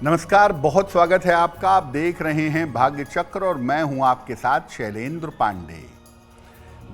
नमस्कार, बहुत स्वागत है आपका। आप देख रहे हैं भाग्य चक्र और मैं हूं आपके साथ शैलेंद्र पांडे।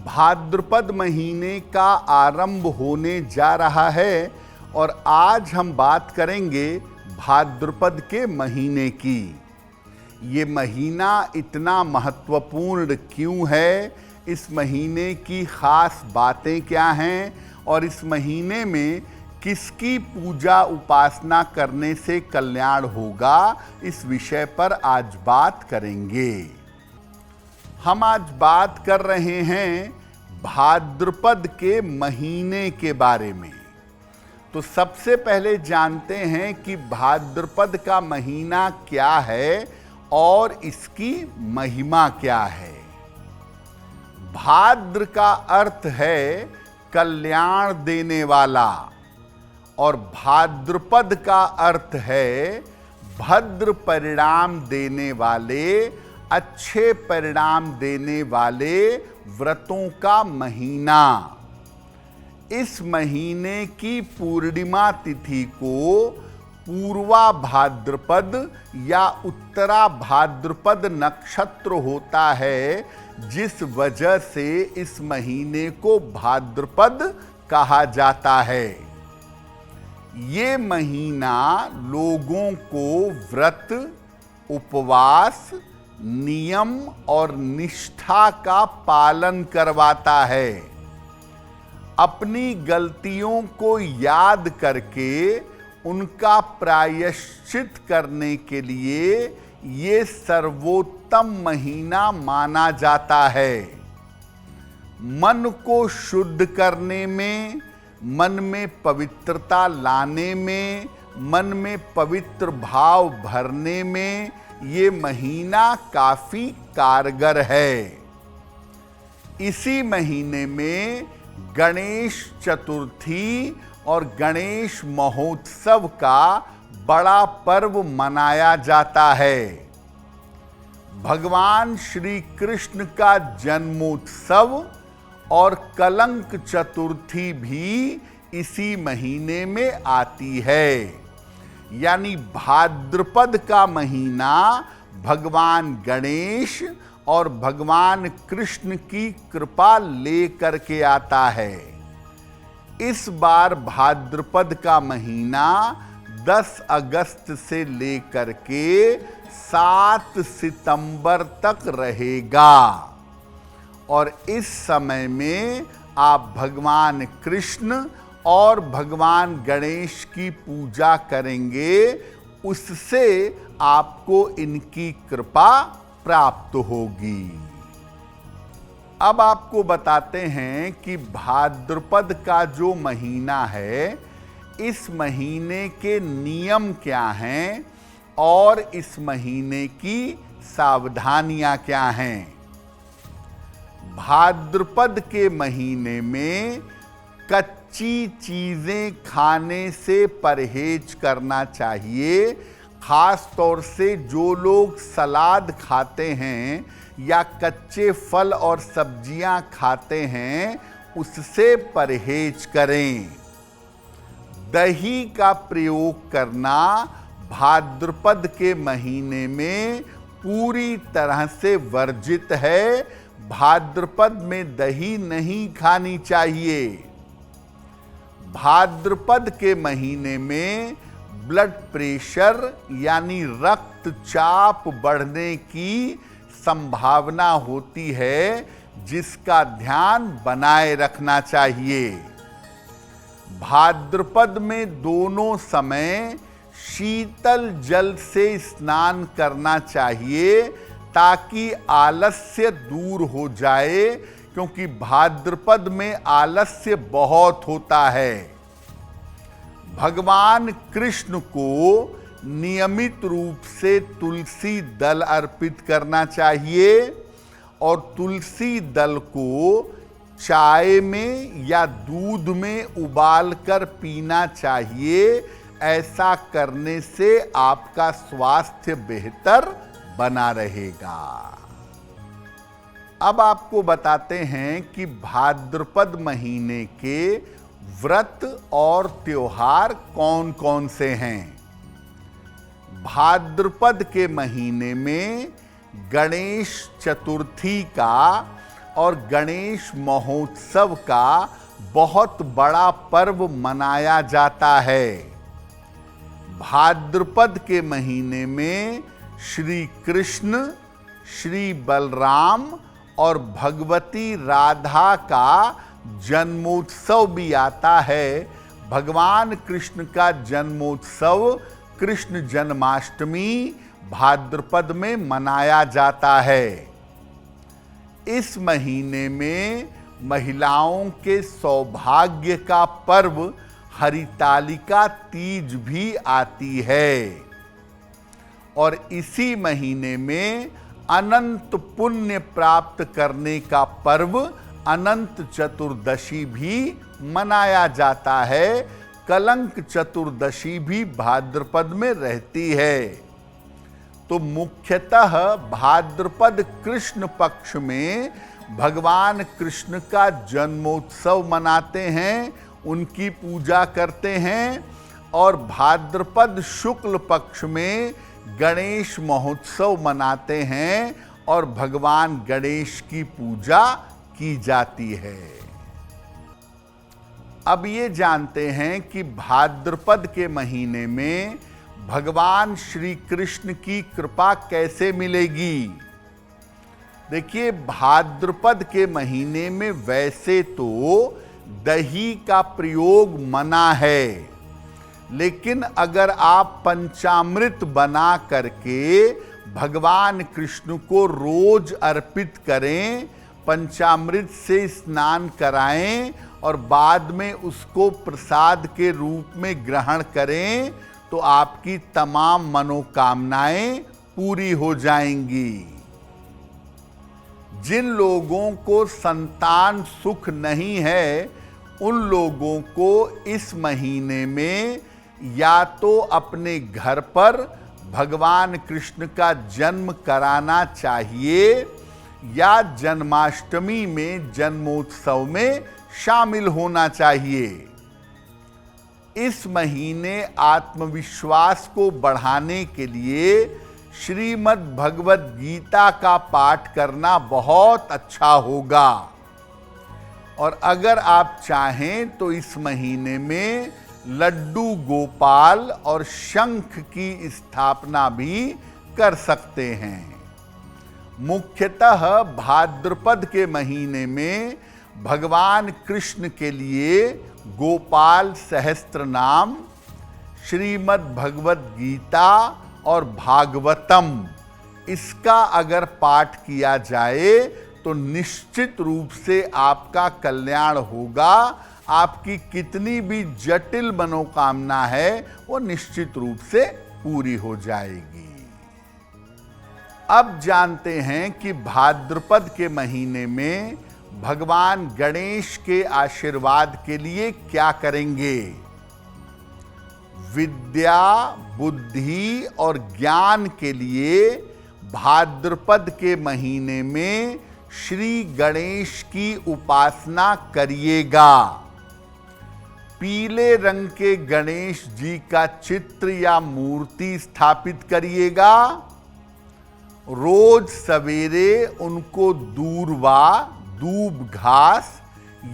भाद्रपद महीने का आरंभ होने जा रहा है और आज हम बात करेंगे भाद्रपद के महीने की। ये महीना इतना महत्वपूर्ण क्यों है, इस महीने की खास बातें क्या हैं और इस महीने में किसकी पूजा उपासना करने से कल्याण होगा, इस विषय पर आज बात करेंगे। हम आज बात कर रहे हैं भाद्रपद के महीने के बारे में। तो सबसे पहले जानते हैं कि भाद्रपद का महीना क्या है और इसकी महिमा क्या है। भाद्र का अर्थ है कल्याण देने वाला और भाद्रपद का अर्थ है भद्र परिणाम देने वाले, अच्छे परिणाम देने वाले व्रतों का महीना। इस महीने की पूर्णिमा तिथि को पूर्वा भाद्रपद या उत्तरा भाद्रपद नक्षत्र होता है, जिस वजह से इस महीने को भाद्रपद कहा जाता है। ये महीना लोगों को व्रत, उपवास, नियम और निष्ठा का पालन करवाता है। अपनी गलतियों को याद करके उनका प्रायश्चित करने के लिए ये सर्वोत्तम महीना माना जाता है। मन को शुद्ध करने में, मन में पवित्रता लाने में, मन में पवित्र भाव भरने में ये महीना काफी कारगर है। इसी महीने में गणेश चतुर्थी और गणेश महोत्सव का बड़ा पर्व मनाया जाता है। भगवान श्री कृष्ण का जन्मोत्सव और कलंक चतुर्थी भी इसी महीने में आती है। यानी भाद्रपद का महीना भगवान गणेश और भगवान कृष्ण की कृपा लेकर के आता है। इस बार भाद्रपद का महीना 10 अगस्त से लेकर के 7 सितंबर तक रहेगा और इस समय में आप भगवान कृष्ण और भगवान गणेश की पूजा करेंगे, उससे आपको इनकी कृपा प्राप्त होगी। अब आपको बताते हैं कि भाद्रपद का जो महीना है, इस महीने के नियम क्या हैं और इस महीने की सावधानियां क्या हैं। भाद्रपद के महीने में कच्ची चीजें खाने से परहेज करना चाहिए। खास तौर से जो लोग सलाद खाते हैं या कच्चे फल और सब्जियां खाते हैं, उससे परहेज करें। दही का प्रयोग करना भाद्रपद के महीने में पूरी तरह से वर्जित है। भाद्रपद में दही नहीं खानी चाहिए। भाद्रपद के महीने में ब्लड प्रेशर यानी रक्तचाप बढ़ने की संभावना होती है, जिसका ध्यान बनाए रखना चाहिए। भाद्रपद में दोनों समय शीतल जल से स्नान करना चाहिए ताकि आलस्य दूर हो जाए, क्योंकि भाद्रपद में आलस्य बहुत होता है। भगवान कृष्ण को नियमित रूप से तुलसी दल अर्पित करना चाहिए और तुलसी दल को चाय में या दूध में उबालकर पीना चाहिए। ऐसा करने से आपका स्वास्थ्य बेहतर बना रहेगा। अब आपको बताते हैं कि भाद्रपद महीने के व्रत और त्योहार कौन कौन से हैं। भाद्रपद के महीने में गणेश चतुर्थी का और गणेश महोत्सव का बहुत बड़ा पर्व मनाया जाता है। भाद्रपद के महीने में श्री कृष्ण, श्री बलराम और भगवती राधा का जन्मोत्सव भी आता है। भगवान कृष्ण का जन्मोत्सव कृष्ण जन्माष्टमी भाद्रपद में मनाया जाता है। इस महीने में महिलाओं के सौभाग्य का पर्व हरितालिका तीज भी आती है और इसी महीने में अनंत पुण्य प्राप्त करने का पर्व अनंत चतुर्दशी भी मनाया जाता है। कलंक चतुर्दशी भी भाद्रपद में रहती है। तो मुख्यतः भाद्रपद कृष्ण पक्ष में भगवान कृष्ण का जन्मोत्सव मनाते हैं, उनकी पूजा करते हैं और भाद्रपद शुक्ल पक्ष में गणेश महोत्सव मनाते हैं और भगवान गणेश की पूजा की जाती है। अब ये जानते हैं कि भाद्रपद के महीने में भगवान श्री कृष्ण की कृपा कैसे मिलेगी। देखिए, भाद्रपद के महीने में वैसे तो दही का प्रयोग मना है, लेकिन अगर आप पंचामृत बना करके भगवान कृष्ण को रोज अर्पित करें, पंचामृत से स्नान कराएं और बाद में उसको प्रसाद के रूप में ग्रहण करें तो आपकी तमाम मनोकामनाएं पूरी हो जाएंगी। जिन लोगों को संतान सुख नहीं है, उन लोगों को इस महीने में या तो अपने घर पर भगवान कृष्ण का जन्म कराना चाहिए या जन्माष्टमी में जन्मोत्सव में शामिल होना चाहिए। इस महीने आत्मविश्वास को बढ़ाने के लिए श्रीमद् भगवद गीता का पाठ करना बहुत अच्छा होगा और अगर आप चाहें तो इस महीने में लड्डू गोपाल और शंख की स्थापना भी कर सकते हैं। मुख्यतः भाद्रपद के महीने में भगवान कृष्ण के लिए गोपाल सहस्त्र नाम, श्रीमद् भगवद गीता और भागवतम, इसका अगर पाठ किया जाए तो निश्चित रूप से आपका कल्याण होगा। आपकी कितनी भी जटिल मनोकामना है वो निश्चित रूप से पूरी हो जाएगी। अब जानते हैं कि भाद्रपद के महीने में भगवान गणेश के आशीर्वाद के लिए क्या करेंगे। विद्या, बुद्धि और ज्ञान के लिए भाद्रपद के महीने में श्री गणेश की उपासना करिएगा। पीले रंग के गणेश जी का चित्र या मूर्ति स्थापित करिएगा। रोज सवेरे उनको दूर्वा, दूब घास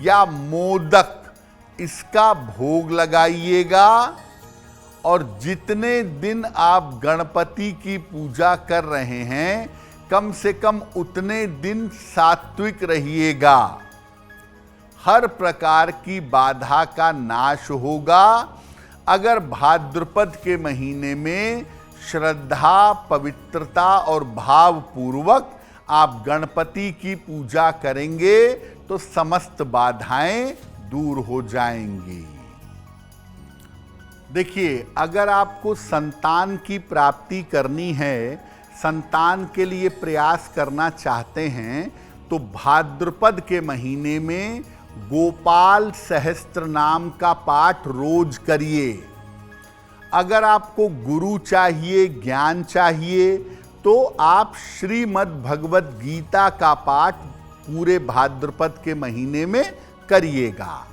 या मोदक इसका भोग लगाइएगा और जितने दिन आप गणपति की पूजा कर रहे हैं कम से कम उतने दिन सात्विक रहिएगा। हर प्रकार की बाधा का नाश होगा अगर भाद्रपद के महीने में श्रद्धा, पवित्रता और भाव पूर्वक आप गणपति की पूजा करेंगे तो समस्त बाधाएं दूर हो जाएंगी। देखिए, अगर आपको संतान की प्राप्ति करनी है, संतान के लिए प्रयास करना चाहते हैं तो भाद्रपद के महीने में गोपाल सहस्त्र नाम का पाठ रोज करिए। अगर आपको गुरु चाहिए, ज्ञान चाहिए तो आप श्रीमद् भगवद गीता का पाठ पूरे भाद्रपद के महीने में करिएगा।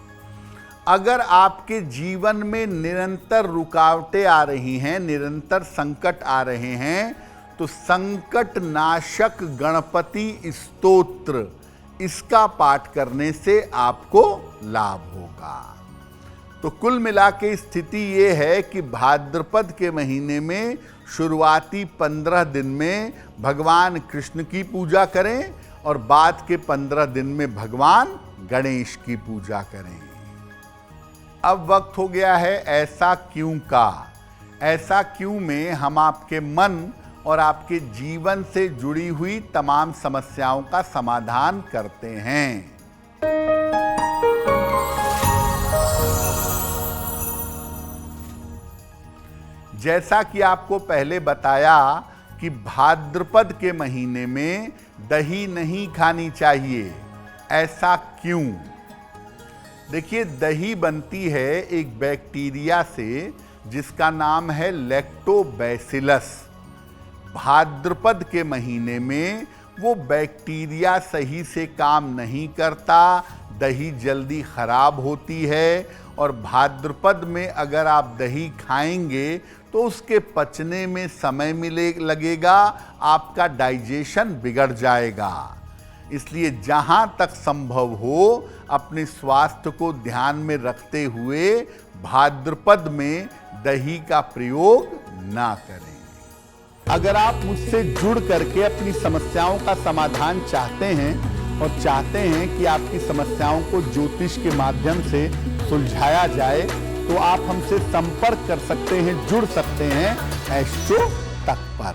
अगर आपके जीवन में निरंतर रुकावटें आ रही हैं, निरंतर संकट आ रहे हैं, तो संकट नाशक गणपति स्तोत्र इसका पाठ करने से आपको लाभ होगा। तो कुल मिला के स्थिति ये है कि भाद्रपद के महीने में शुरुआती 15 दिन में भगवान कृष्ण की पूजा करें और बाद के 15 दिन में भगवान गणेश की पूजा करें। अब वक्त हो गया है ऐसा क्यों का। ऐसा क्यों में हम आपके मन और आपके जीवन से जुड़ी हुई तमाम समस्याओं का समाधान करते हैं। जैसा कि आपको पहले बताया कि भाद्रपद के महीने में दही नहीं खानी चाहिए। ऐसा क्यों? देखिए, दही बनती है एक बैक्टीरिया से जिसका नाम है लैक्टोबैसिलस। भाद्रपद के महीने में वो बैक्टीरिया सही से काम नहीं करता, दही जल्दी खराब होती है और भाद्रपद में अगर आप दही खाएंगे तो उसके पचने में समय लगेगा, आपका डाइजेशन बिगड़ जाएगा। इसलिए जहां तक संभव हो अपने स्वास्थ्य को ध्यान में रखते हुए भाद्रपद में दही का प्रयोग ना करें। अगर आप मुझसे जुड़ करके अपनी समस्याओं का समाधान चाहते हैं और चाहते हैं कि आपकी समस्याओं को ज्योतिष के माध्यम से सुलझाया जाए, तो आप हमसे संपर्क कर सकते हैं, जुड़ सकते हैं एस्ट्रो तक पर।